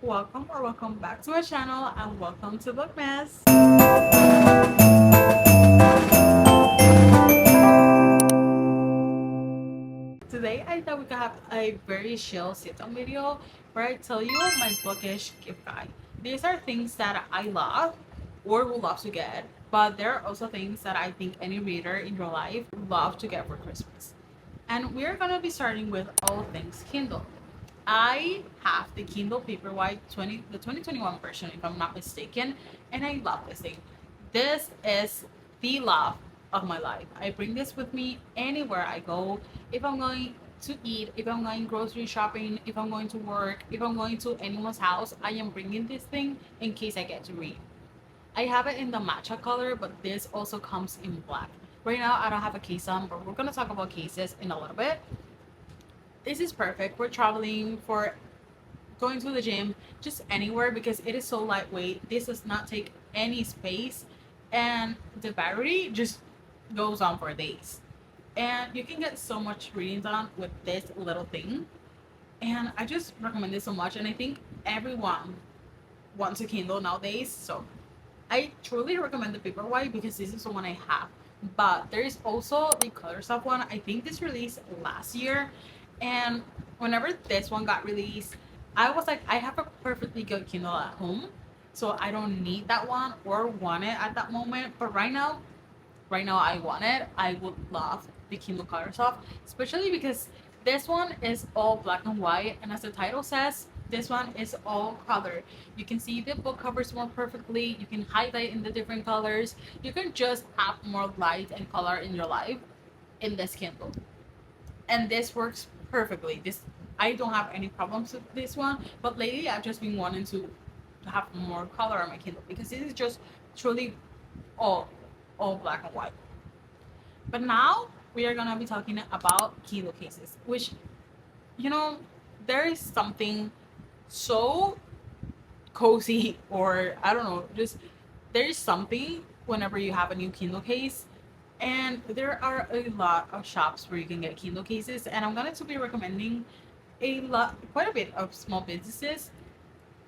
Welcome or welcome back to my channel and welcome to Bookmas. Today I thought we could have a very chill sit-down video where I tell you my bookish gift guide. These are things that I love or would love to get, but there are also things that I think any reader in your life would love to get for Christmas. And we're gonna be starting with all things Kindle. I have the Kindle Paperwhite 2021 version, if I'm not mistaken, and I love this thing. This is the love of my life. I bring this with me anywhere I go. If I'm going to eat, if I'm going grocery shopping, if I'm going to work, if I'm going to anyone's house, I am bringing this thing in case I get to read. I have it in the matcha color, but this also comes in black. Right now, I don't have a case on, but we're gonna talk about cases in a little bit. This is perfect for traveling, for going to the gym, just anywhere because it is so lightweight. This does not take any space, and the battery just goes on for days. And you can get so much reading done with this little thing. And I just recommend this so much. And I think everyone wants a Kindle nowadays. So I truly recommend the Paperwhite because this is the one I have. But there is also the color stuff one. I think this released last year. And whenever this one got released, I was like, I have a perfectly good Kindle at home. So I don't need that one or want it at that moment. But right now I want it. I would love the Kindle color stuff, especially because this one is all black and white, and as the title says, this one is all color. You can see the book covers more perfectly. You can highlight in the different colors. You can just have more light and color in your life in this Kindle, and this works perfectly. This I don't have any problems with this one, but lately I've just been wanting to have more color on my Kindle because this is just truly all all black and white. But now we are gonna be talking about Kindle cases, which you know there is something so cozy, or I don't know, just there is something whenever you have a new Kindle case. And there are a lot of shops where you can get Kindle cases, and I'm going to be recommending quite a bit of small businesses.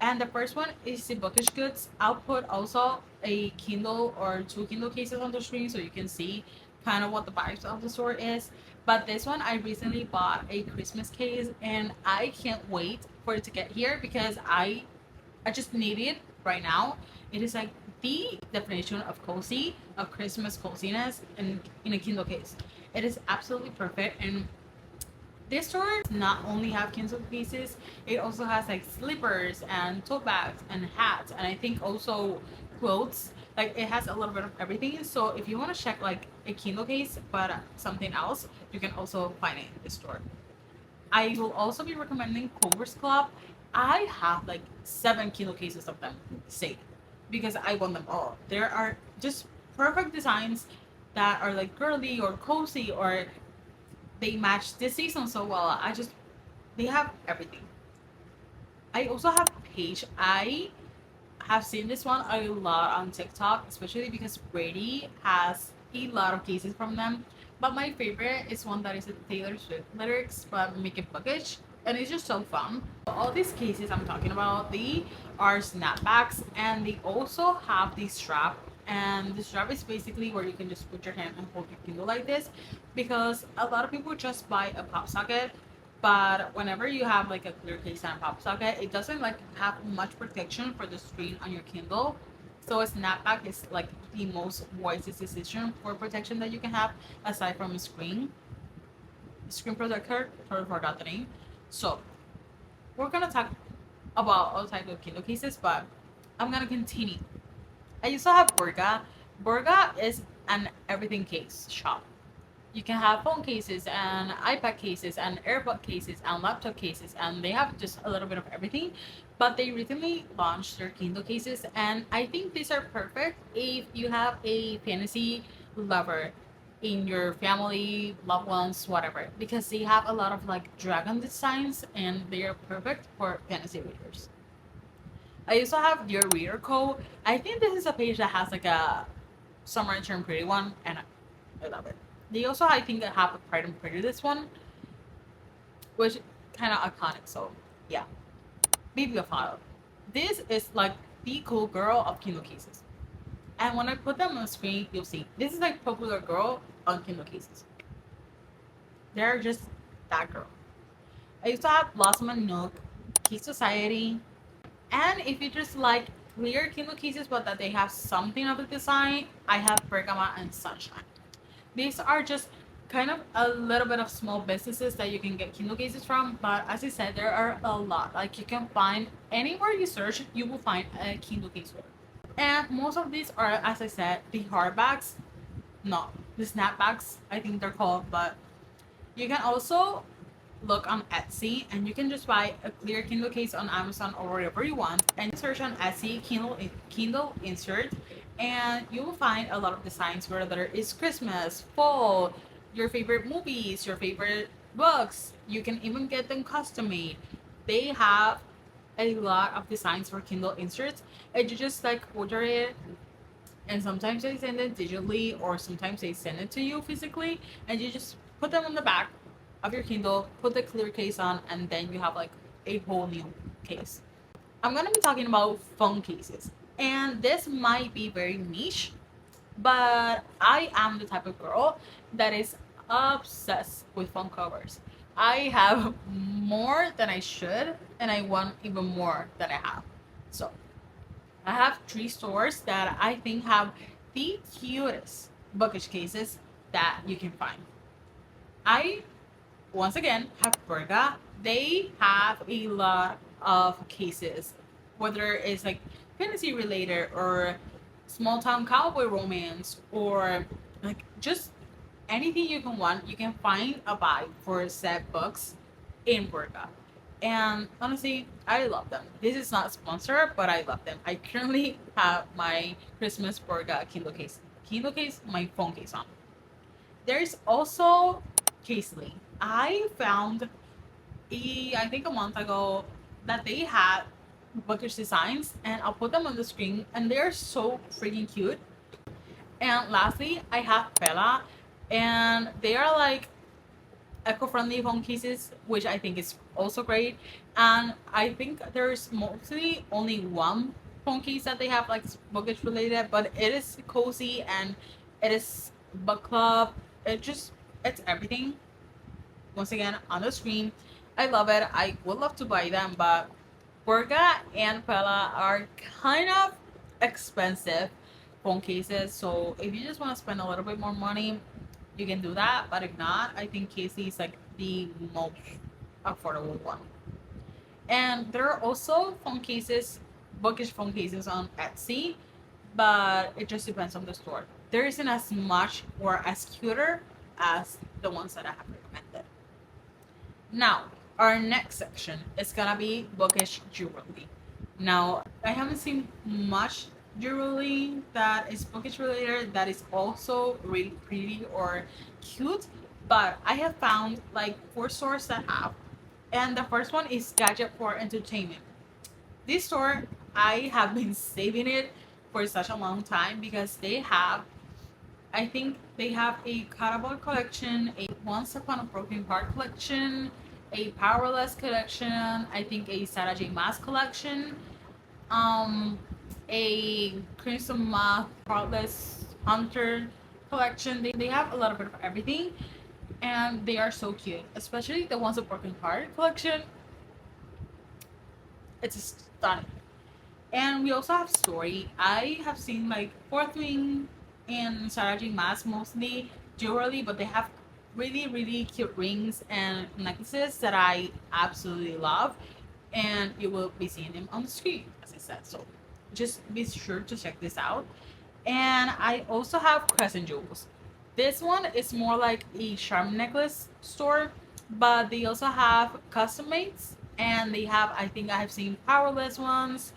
And the first one is the Bookish Goods. I'll put also a Kindle or two Kindle cases on the screen so you can see kind of what the vibes of the store is. But this one, I recently bought a Christmas case, and I can't wait for it to get here because I just need it right now. It is like the definition of cozy, of Christmas coziness, in a Kindle case. It is absolutely perfect, and this store not only have Kindle cases, it also has like slippers and tote bags and hats, and I think also clothes. Like it has a little bit of everything. So if you want to check like a Kindle case but something else, you can also find it in this store. I will also be recommending Converse Club. I have like 7 Kindle cases of them saved because I want them all. There are just perfect designs that are like girly or cozy, or they match this season so well. They have everything. I also have Page. I have seen this one a lot on TikTok, especially because Brady has a lot of cases from them. But my favorite is one that is a Taylor Swift lyrics, but make it bookish, and it's just so fun. All these cases I'm talking about, they are snapbacks, and they also have the strap. And the strap is basically where you can just put your hand and hold your Kindle like this, because a lot of people just buy a pop socket, but whenever you have like a clear case and a pop socket, it doesn't like have much protection for the screen on your Kindle. So a snapback is like the most wisest decision for protection that you can have aside from a screen protector. Sorry, forgot the name. So we're gonna talk about all types of Kindle cases, but I'm gonna continue. I also have Burga. Burga is an everything case shop. You can have phone cases and iPad cases and AirPod cases and laptop cases, and they have just a little bit of everything. But they recently launched their Kindle cases, and I think these are perfect if you have a fantasy lover in your family, loved ones, whatever, because they have a lot of like dragon designs, and they are perfect for fantasy readers. I also have Dear Reader Co. I think this is a page that has like a Summer and Turn Pretty one, and I love it. They also, I think, have a Pride and Prejudice one, which kind of iconic. So yeah, maybe a follow. This is like the cool girl of Kindle cases. And when I put them on the screen, you'll see this is like popular girl on Kindle cases. They're just that girl. I used to have Blossom and Nook, Key Society, and if you just like clear Kindle cases but that they have something of a design, I have Bergama and Sunshine. These are just kind of a little bit of small businesses that you can get Kindle cases from, but as I said, there are a lot. Like you can find anywhere you search, you will find a Kindle case store. And most of these are, as I said, the hardbacks, not the snapbacks, I think they're called, but you can also look on Etsy and you can just buy a clear Kindle case on Amazon or wherever you want and search on Etsy Kindle insert and you will find a lot of designs whether it's Christmas, fall, your favorite movies, your favorite books. You can even get them custom made. They have a lot of designs for Kindle inserts and you just like order it and sometimes they send it digitally or sometimes they send it to you physically and you just put them on the back of your Kindle, put the clear case on, and then you have like a whole new case. I'm gonna be talking about phone cases, and this might be very niche, but I am the type of girl that is obsessed with phone covers. I have more than I should, and I want even more than I have. So I have 3 stores that I think have the cutest bookcase cases that you can find. I once again have Berga. They have a lot of cases, whether it's like fantasy related or small town cowboy romance or like just anything you can want. You can find a buy for said books in Berga. And honestly, I love them. This is not sponsored, but I love them. I currently have my Christmas Berga Kindle case, my phone case on. There's also Casely. I found I think a month ago that they had bookish designs and I'll put them on the screen and they're so freaking cute. And lastly, I have Bella and they are like eco-friendly phone cases, which I think is also great. And I think there's mostly only one phone case that they have like bookish related, but it is cozy and it is book club. It's everything. Once again on the screen, I love it. I would love to buy them, but Burga and Pella are kind of expensive phone cases. So if you just want to spend a little bit more money, you can do that. But if not, I think Casey is like the most affordable one. And there are also phone cases, bookish phone cases on Etsy, but it just depends on the store. There isn't as much or as cuter as the ones that I have recommended. Now, our next section is gonna be bookish jewelry. Now, I haven't seen much jewelry that is bookish related that is also really pretty or cute, but I have found like 4 stores that have. And the first one is Gadget for Entertainment. This store, I have been saving it for such a long time because they have, I think they have a Carabao collection, a Once Upon a Broken Heart collection, a Powerless collection, I think a Sarah J. Maas collection, um, a Crimson Moth Heartless Hunter collection. They have a little bit of everything, and they are so cute. Especially the Once a Broken Heart collection. It's stunning. And we also have Story. I have seen like Fourth Wing and Sarah J. Maas mostly jewelry, but they have really, really cute rings and necklaces that I absolutely love. And you will be seeing them on the screen, as I said. So just be sure to check this out. And I also have Crescent Jewels. This one is more like a charm necklace store, but they also have custom mates and they have, I think I have seen powerless ones,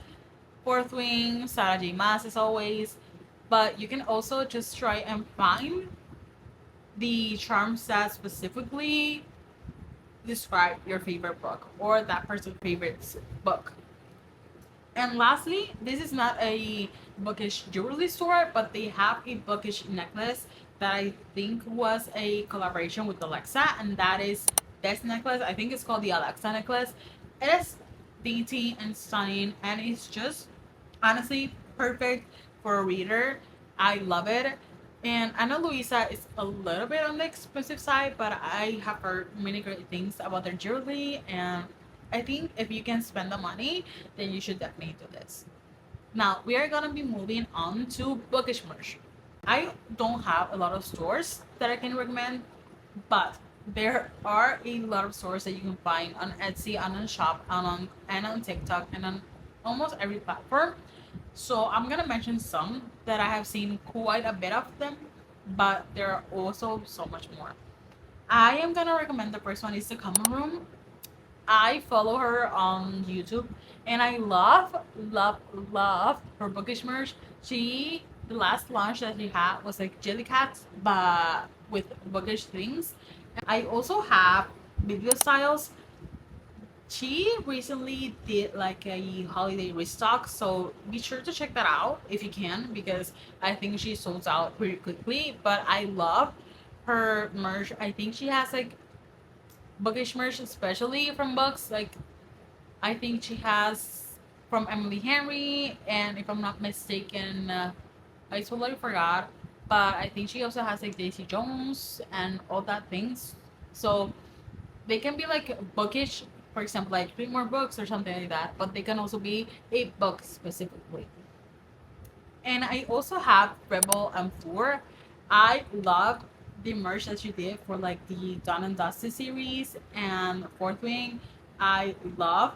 Fourth Wing, Sarah J. Maas as always. But you can also just try and find the charms that specifically describe your favorite book or that person's favorite book. And lastly, this is not a bookish jewelry store, but they have a bookish necklace that I think was a collaboration with Alexa, and that is this necklace. I think it's called the Alexa necklace. It is dainty and stunning, and it's just honestly perfect for a reader. I love it. And Ana Luisa is a little bit on the expensive side, but I have heard many great things about their jewelry, and I think if you can spend the money, then you should definitely do this. Now we are gonna be moving on to bookish merch. I don't have a lot of stores that I can recommend, but there are a lot of stores that you can find on Etsy and on Shop and on TikTok and on almost every platform. So I'm gonna mention some that I have seen quite a bit of them, but there are also so much more. I am gonna recommend the first one is the Common Room. I follow her on YouTube, and I love her bookish merch. The last launch that she had was like jelly cats, but with bookish things. I also have video styles. She recently did like a holiday restock, so be sure to check that out if you can, because I think she sold out pretty quickly. But I love her merch. I think she has like bookish merch, especially from books. Like I think she has from Emily Henry, and if I'm not mistaken, I totally forgot. But I think she also has like Daisy Jones and all that things. So they can be like bookish, for example, like three more books or something like that. But they can also be a book specifically. And I also have Rebel and Four. I love the merch that she did for like the Dawn and Dusty series and Fourth Wing. I love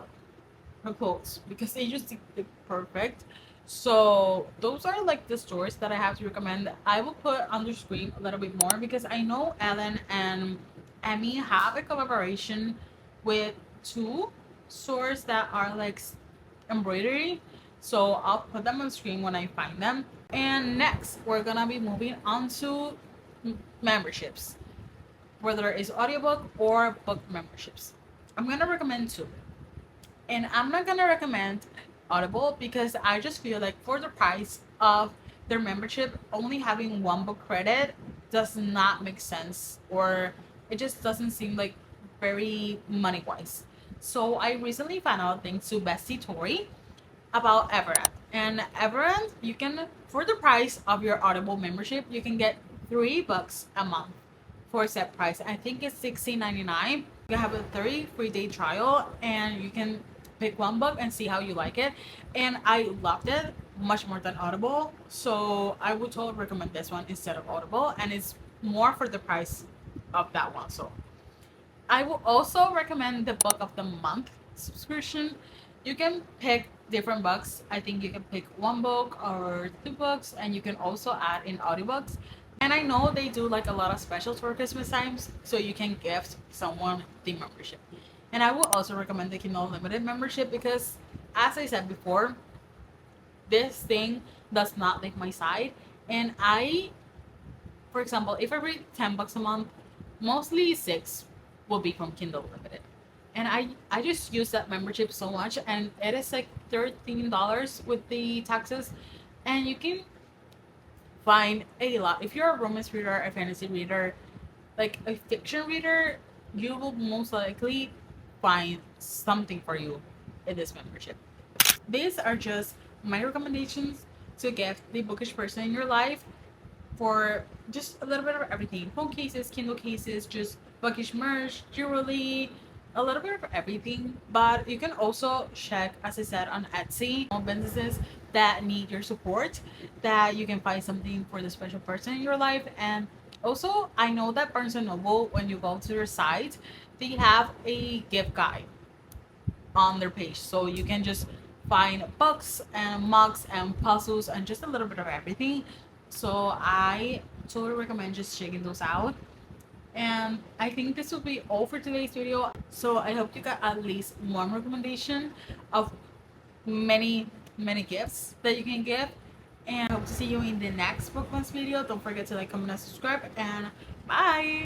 her clothes because they just look perfect. So those are like the stores that I have to recommend. I will put on the screen a little bit more because I know Ellen and Emmy have a collaboration with two stores that are like embroidery. So I'll put them on screen when I find them. And next, we're gonna be moving on to memberships, whether it's audiobook or book memberships. I'm gonna recommend two. And I'm not gonna recommend Audible because I just feel like for the price of their membership, only having one book credit does not make sense, or it just doesn't seem like very money wise. So I recently found out thanks to Bestie Tori about Everett. And Everett, you can, for the price of your Audible membership, you can get $3 a month for a set price. I think it's $16.99. You have a 30 free day trial, and you can pick one book and see how you like it. And I loved it much more than Audible, so I would totally recommend this one instead of Audible, and it's more for the price of that one. So I will also recommend the book of the month subscription. You can pick different books. I think you can pick one book or two books, and you can also add in audiobooks. And I know they do like a lot of specials for Christmas times, so you can gift someone the membership. And I will also recommend the Kindle Unlimited membership because, as I said before, this thing does not leave my side. And for example, if I read $10 a month, mostly six will be from Kindle Unlimited. And I just use that membership so much, and it is like $13 with the taxes, and you can find a lot. If you're a romance reader, a fantasy reader, like a fiction reader, you will most likely find something for you in this membership. These are just my recommendations to give the bookish person in your life for just a little bit of everything. Phone cases, Kindle cases, just bookish merch, jewelry, a little bit of everything. But you can also check, as I said, on Etsy, small businesses that need your support, that you can find something for the special person in your life. And also, I know that Barnes& and Noble, when you go to their site, they have a gift guide on their page, so you can just find books and mugs and puzzles and just a little bit of everything. So I totally recommend just checking those out. And I think this will be all for today's video. So I hope you got at least one recommendation of many gifts that you can give. And I hope to see you in the next bookmas video. Don't forget to like, comment, and subscribe. And bye.